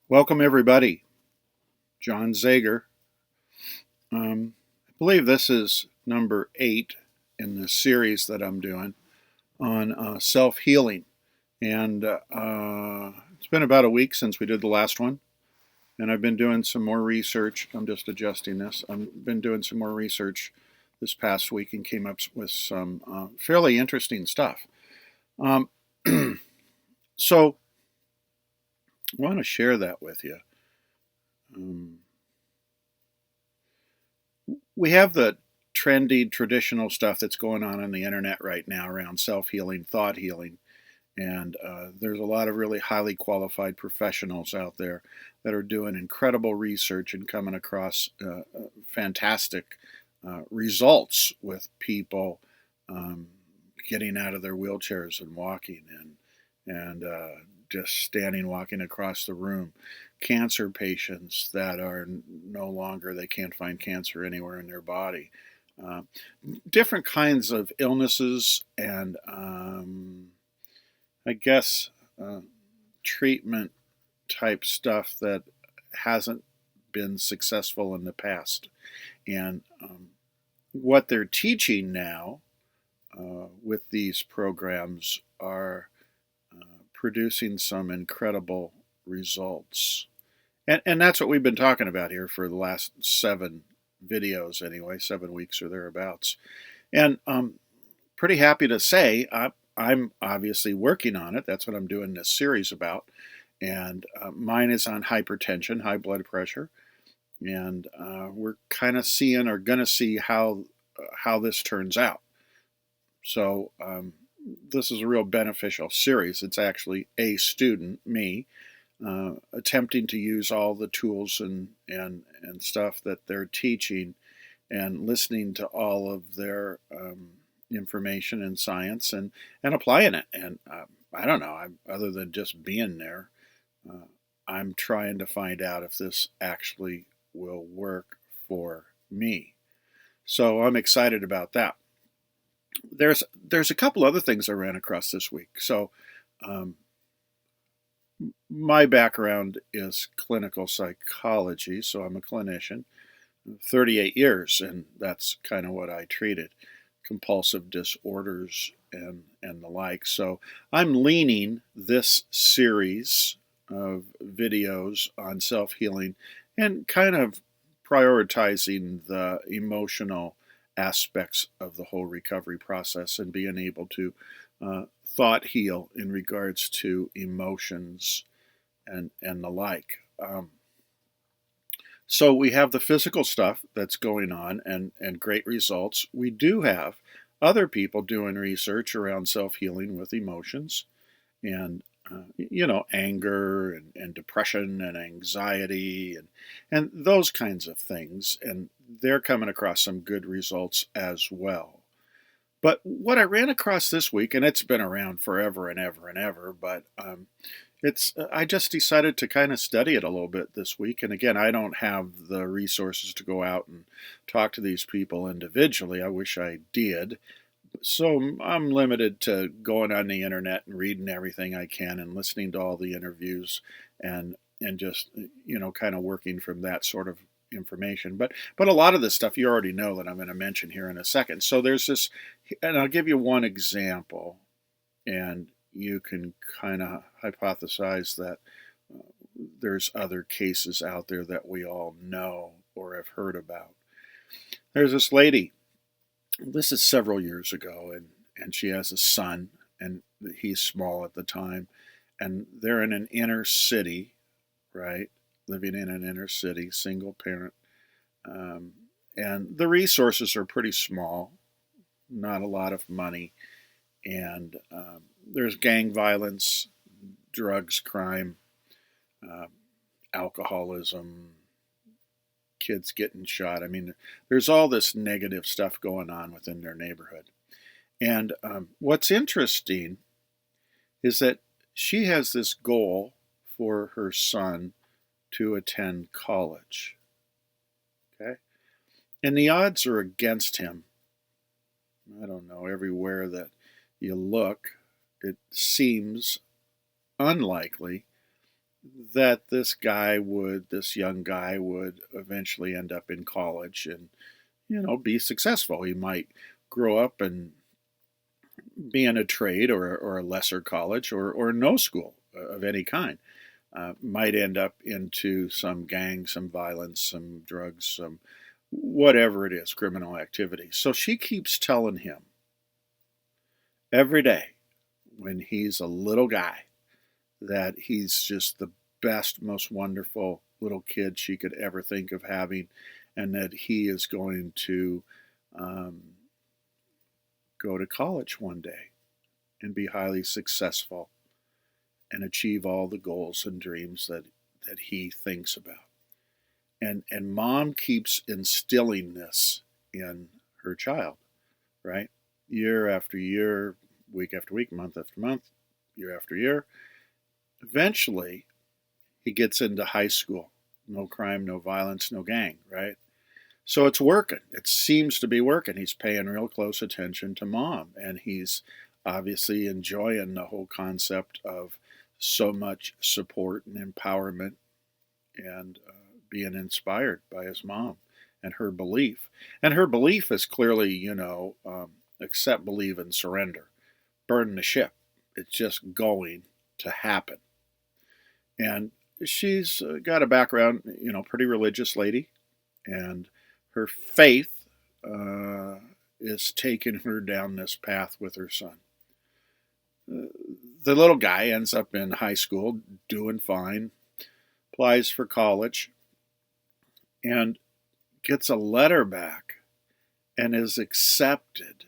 Welcome, everybody. John Zager. I believe this is number 8 in the series that I'm doing on self healing. And it's been about a week since we did the last one. And I've been doing some more research. I'm just adjusting this. I've been doing some more research this past week and came up with some fairly interesting stuff. Um, so I want to share that with you. Um, we have the trendy traditional stuff that's going on the internet right now around self-healing, thought healing, and there's a lot of really highly qualified professionals out there that are doing incredible research and coming across fantastic results with people um, getting out of their wheelchairs and walking and just standing, walking across the room. Cancer patients that are no longer, they can't find cancer anywhere in their body. Uh, Different kinds of illnesses and I guess uh, treatment type stuff that hasn't been successful in the past. And what they're teaching now with these programs are producing some incredible results. And that's what we've been talking about here for the last 7 videos, anyway, 7 weeks or thereabouts. And pretty happy to say I'm obviously working on it. That's what I'm doing this series about. And mine is on hypertension, high blood pressure. And we're kind of seeing or going to see how this turns out. So this is a real beneficial series. It's actually a student, me, attempting to use all the tools and stuff that they're teaching and listening to all of their information and science and applying it. And I don't know, other than just being there, uh, I'm trying to find out if this actually will work for me. So I'm excited about that. There's a couple other things I ran across this week. So um, my background is clinical psychology, so I'm a clinician. 38 years, and that's kind of what I treated, compulsive disorders and the like. So I'm leaning this series of videos on self healing and kind of prioritizing the emotional aspects of the whole recovery process and being able to thought heal in regards to emotions and the like. So we have the physical stuff that's going on and great results. We do have other people doing research around self healing with emotions and anger and depression and anxiety and those kinds of things. And they're coming across some good results as well. But what I ran across this week, and it's been around forever and ever and ever, but it's I just decided to kind of study it a little bit this week. And again, I don't have the resources to go out and talk to these people individually. I wish I did. So I'm limited to going on the internet and reading everything I can and listening to all the interviews and just kind of working from that sort of information. But a lot of this stuff you already know that I'm going to mention here in a second. So there's this, and I'll give you one example, and you can kind of hypothesize that there's other cases out there that we all know or have heard about. There's this lady, this is several years ago, and she has a son, and he's small at the time, and they're in an inner city, right? Living in an inner city, single parent. Um, and the resources are pretty small, not a lot of money, and there's gang violence, drugs, crime, uh, alcoholism, kids getting shot. I mean, there's all this negative stuff going on within their neighborhood. And what's interesting is that she has this goal for her son to attend college. Okay. And the odds are against him. I don't know, everywhere that you look, it seems unlikely that this young guy would eventually end up in college and, be successful. He might grow up and be in a trade or a lesser college or no school of any kind. Might end up into some gang, some violence, some drugs, some whatever it is, criminal activity. So she keeps telling him every day when he's a little guy that he's just the best, most wonderful little kid she could ever think of having, and that he is going to um, go to college one day and be highly successful and achieve all the goals and dreams that he thinks about. And mom keeps instilling this in her child, right? Year after year, week after week, month after month, year after year. Eventually, he gets into high school. No crime, no violence, no gang, right? So it's working. It seems to be working. He's paying real close attention to mom, and he's obviously enjoying the whole concept of so much support and empowerment and being inspired by his mom and her belief. And her belief is clearly, accept, believe, and surrender. Burn the ship. It's just going to happen. And she's got a background, pretty religious lady, and her faith uh, is taking her down this path with her son. The little guy ends up in high school doing fine, applies for college, and gets a letter back and is accepted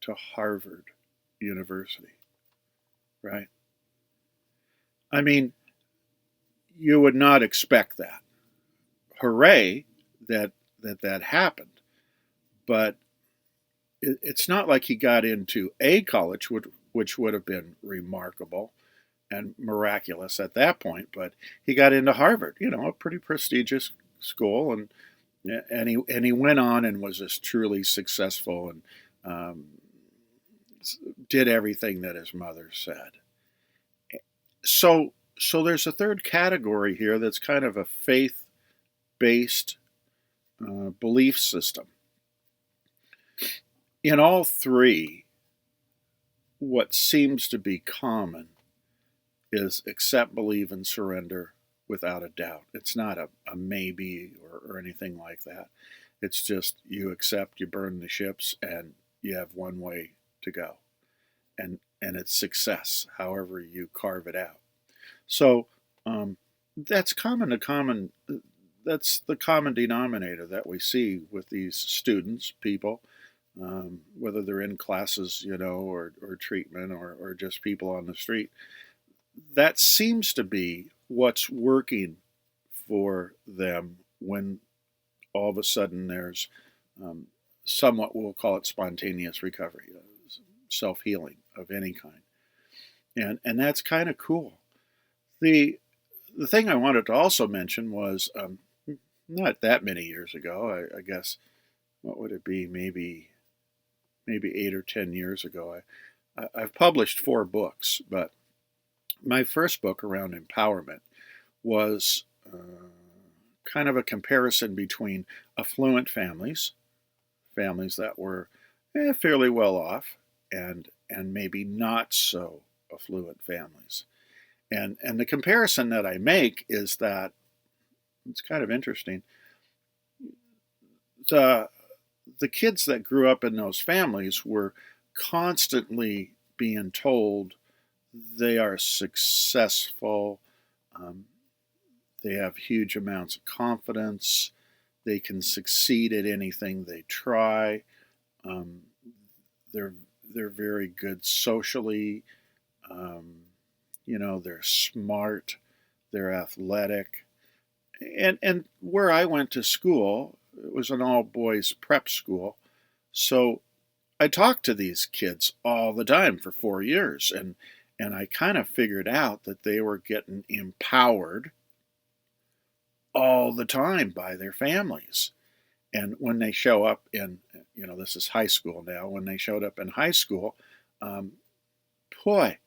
to Harvard University, right? I mean, you would not expect that. Hooray that happened. But it's not like he got into a college, which would have been remarkable and miraculous at that point. But he got into Harvard, a pretty prestigious school, and he went on and was just truly successful and um, did everything that his mother said. So there's a third category here that's kind of a faith-based belief system. In all three, what seems to be common is accept, believe, and surrender without a doubt. It's not a maybe or anything like that. It's just you accept, you burn the ships, and you have one way to go. And it's success, however you carve it out. So that's that's the common denominator that we see with these students, people, whether they're in classes, or treatment or just people on the street. That seems to be what's working for them when all of a sudden there's um, somewhat, we'll call it spontaneous recovery, self healing of any kind. And that's kind of cool. The the thing I wanted to also mention was not that many years ago. I guess what would it be? Maybe 8 or 10 years ago. I've published 4 books, but my first book around empowerment was kind of a comparison between affluent families, families that were fairly well off, and maybe not so affluent families. And the comparison that I make is that it's kind of interesting. The the kids that grew up in those families were constantly being told they are successful, um, they have huge amounts of confidence, they can succeed at anything they try, um, they're they're very good socially, um, they're smart, they're athletic, and where I went to school, it was an all boys prep school, so I talked to these kids all the time for 4 years, and I kind of figured out that they were getting empowered all the time by their families. And when they show up in, this is high school now, when they showed up in high school, um, boy,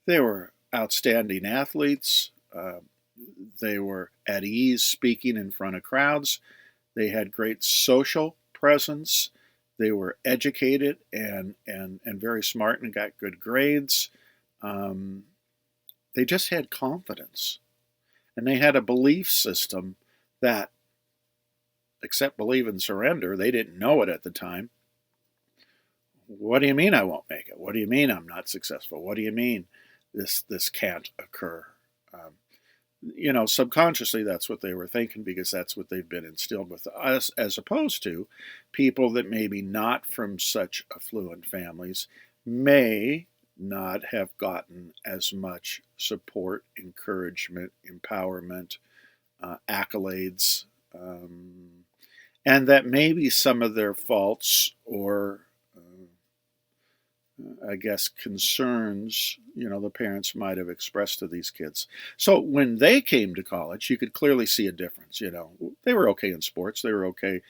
they were outstanding athletes. They were at ease speaking in front of crowds. They had great social presence. They were educated and very smart and got good grades. Um, they just had confidence. And they had a belief system that, except believe and surrender, they didn't know it at the time. What do you mean I won't make it? What do you mean I'm not successful? What do you mean this can't occur? Um, Subconsciously that's what they were thinking because that's what they've been instilled with us, as opposed to people that maybe not from such affluent families may not have gotten as much support, encouragement, empowerment, accolades, and that maybe some of their faults or I guess, concerns, the parents might have expressed to these kids. So when they came to college, you could clearly see a difference. They were okay in sports. They were okay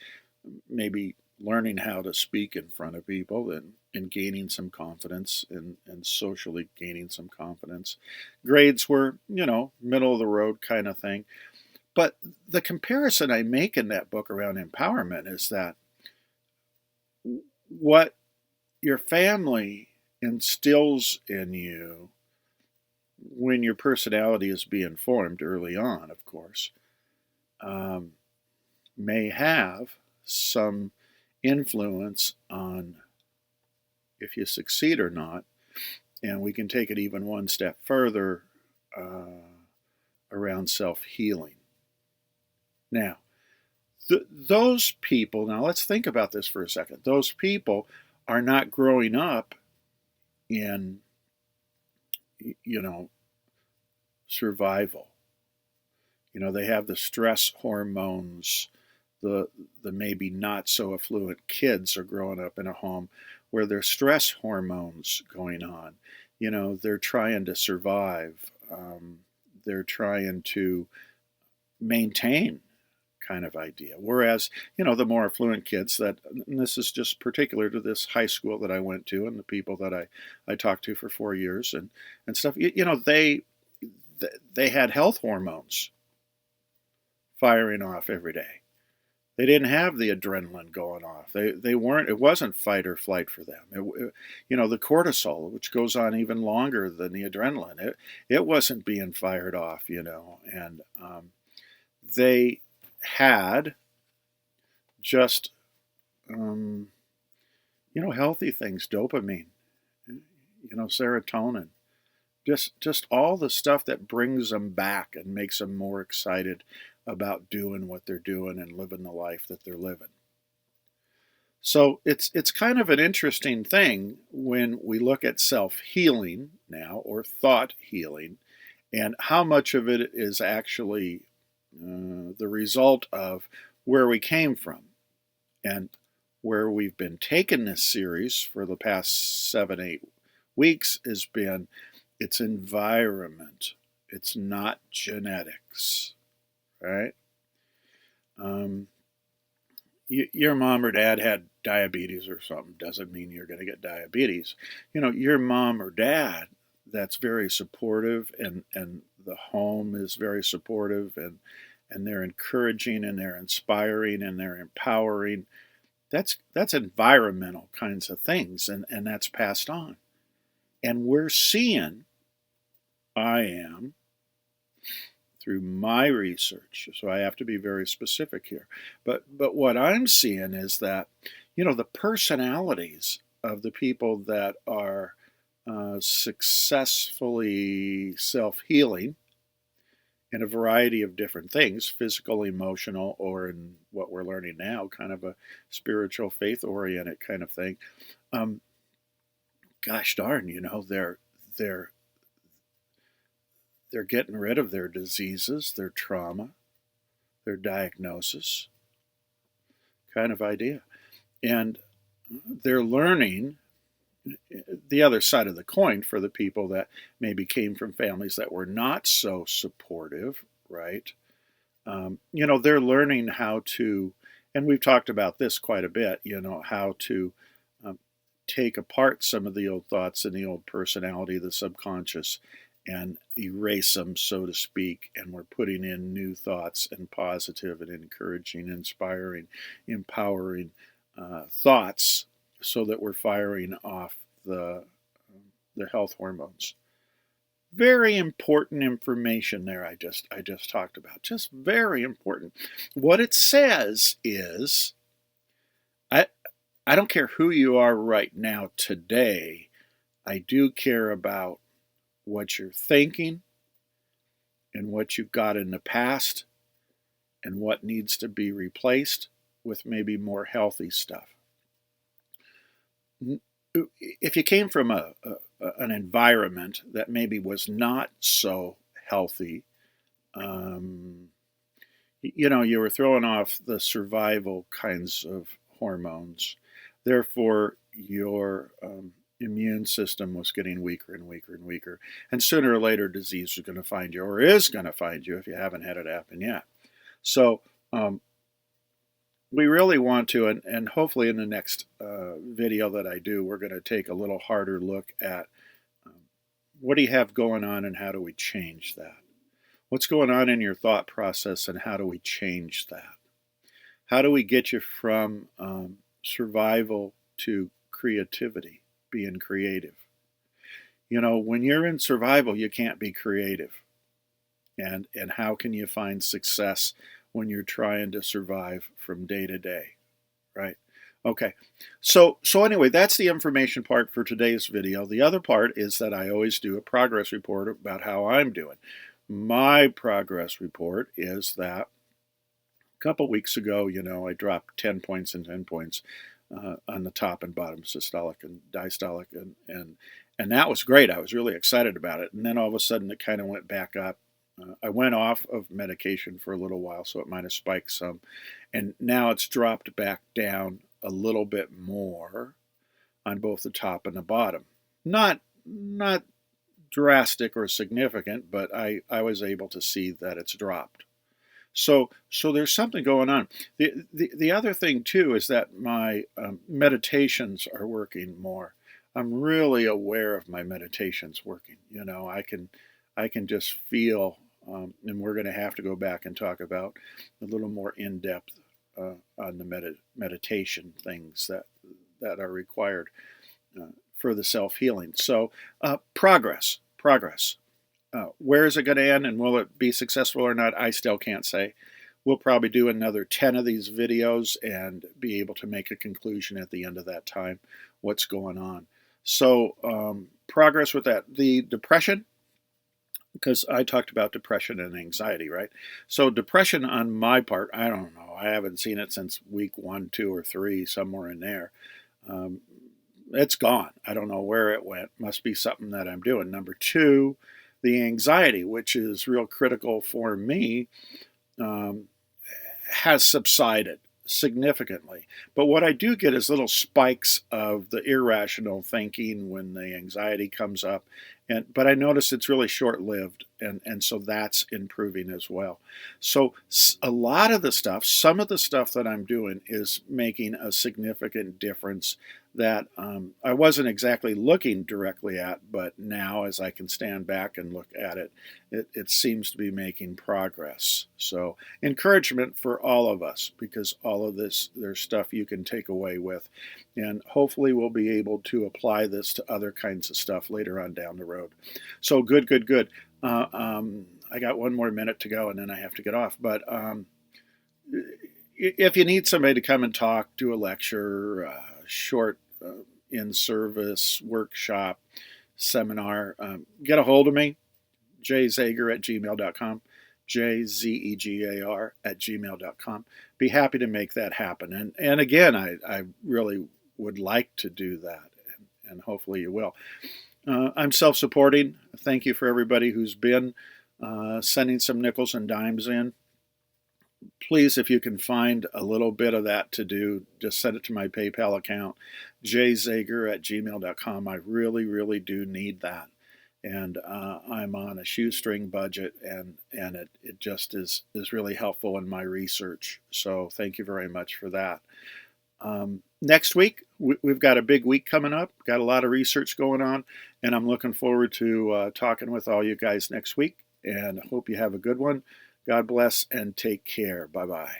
maybe learning how to speak in front of people and gaining some confidence and socially gaining some confidence. Grades were, middle of the road kind of thing. But the comparison I make in that book around empowerment is that what your family instills in you when your personality is being formed early on, of course, may have some influence on if you succeed or not. And we can take it even one step further around self-healing. Now, those people, now let's think about this for a second. Those people are not growing up in, survival. They have the stress hormones. The maybe not so affluent kids are growing up in a home where there's stress hormones going on. They're trying to survive. They're trying to maintain kind of idea. Whereas, the more affluent kids and this is just particular to this high school that I went to and the people that I talked to for 4 years and stuff, they had health hormones firing off every day. They didn't have the adrenaline going off. They weren't. It wasn't fight or flight for them. The cortisol, which goes on even longer than the adrenaline, it wasn't being fired off. And they had just healthy things, dopamine, serotonin, just all the stuff that brings them back and makes them more excited about doing what they're doing and living the life that they're living. So it's kind of an interesting thing when we look at self-healing now, or thought healing, and how much of it is actually the result of where we came from. And where we've been taking this series for the past 7-8 weeks has been its environment. It's not genetics, right? Your mom or dad had diabetes or something doesn't mean you're going to get diabetes. Your mom or dad that's very supportive and the home is very supportive and they're encouraging and they're inspiring and they're empowering. That's environmental kinds of things and that's passed on. And we're seeing, I am, through my research, so I have to be very specific here, but what I'm seeing is that, the personalities of the people that are successfully self-healing in a variety of different things, physical, emotional, or in what we're learning now, kind of a spiritual, faith-oriented kind of thing. Gosh darn, they're getting rid of their diseases, their trauma, their diagnosis, kind of idea. And they're learning the other side of the coin for the people that maybe came from families that were not so supportive, right? They're learning how to, and we've talked about this quite a bit, how to take apart some of the old thoughts and the old personality, the subconscious, and erase them, so to speak, and we're putting in new thoughts and positive and encouraging, inspiring, empowering thoughts, so that we're firing off the health hormones. Very important information there. I just talked about, just very important. What it says is, I don't care who you are right now today. I do care about what you're thinking and what you've got in the past and what needs to be replaced with maybe more healthy stuff. If you came from an environment that maybe was not so healthy, you were throwing off the survival kinds of hormones. Therefore, your immune system was getting weaker and weaker and weaker. And sooner or later, disease was going to find you, or is going to find you if you haven't had it happen yet. So we really want to, and hopefully in the next video that I do, we're going to take a little harder look at what do you have going on and how do we change that? What's going on in your thought process and how do we change that? How do we get you from survival to creativity, being creative? When you're in survival, you can't be creative. And how can you find success when you're trying to survive from day to day, right? Okay, so anyway, that's the information part for today's video. The other part is that I always do a progress report about how I'm doing. My progress report is that a couple weeks ago, I dropped 10 points and 10 points on the top and bottom, systolic and diastolic, and that was great. I was really excited about it. And then all of a sudden it kind of went back up. I went off of medication for a little while, so it might have spiked some. And now it's dropped back down a little bit more on both the top and the bottom. Not drastic or significant, but I was able to see that it's dropped. So there's something going on. The other thing too is that my meditations are working more. I'm really aware of my meditations working. I can just feel, and we're going to have to go back and talk about a little more in depth on the meditation things that are required for the self-healing. So progress. Where is it going to end and will it be successful or not? I still can't say. We'll probably do another 10 of these videos and be able to make a conclusion at the end of that time, what's going on. So progress with that. The depression, because I talked about depression and anxiety, right? So depression on my part, I don't know. I haven't seen it since week 1, 2, or 3, somewhere in there. It's gone. I don't know where it went. Must be something that I'm doing. Number 2, the anxiety, which is real critical for me, has subsided significantly. But what I do get is little spikes of the irrational thinking when the anxiety comes up. But I notice it's really short-lived, and so that's improving as well. So a lot of the stuff, some of the stuff that I'm doing is making a significant difference that I wasn't exactly looking directly at, but now as I can stand back and look at it, it seems to be making progress. So encouragement for all of us, because all of this, there's stuff you can take away with, and hopefully we'll be able to apply this to other kinds of stuff later on down the road. So good. I got 1 more minute to go and then I have to get off. But if you need somebody to come and talk, do a lecture, short in-service workshop, seminar, get a hold of me, jzegar@gmail.com, jzegar@gmail.com. Be happy to make that happen. And again, I really would like to do that, and hopefully you will. I'm self-supporting. Thank you for everybody who's been sending some nickels and dimes in. Please, if you can find a little bit of that to do, just send it to my PayPal account, jzegar@gmail.com. I really do need that. And I'm on a shoestring budget, and it just is really helpful in my research. So thank you very much for that. Next week, we've got a big week coming up. Got a lot of research going on, and I'm looking forward to talking with all you guys next week. And hope you have a good one. God bless and take care. Bye bye.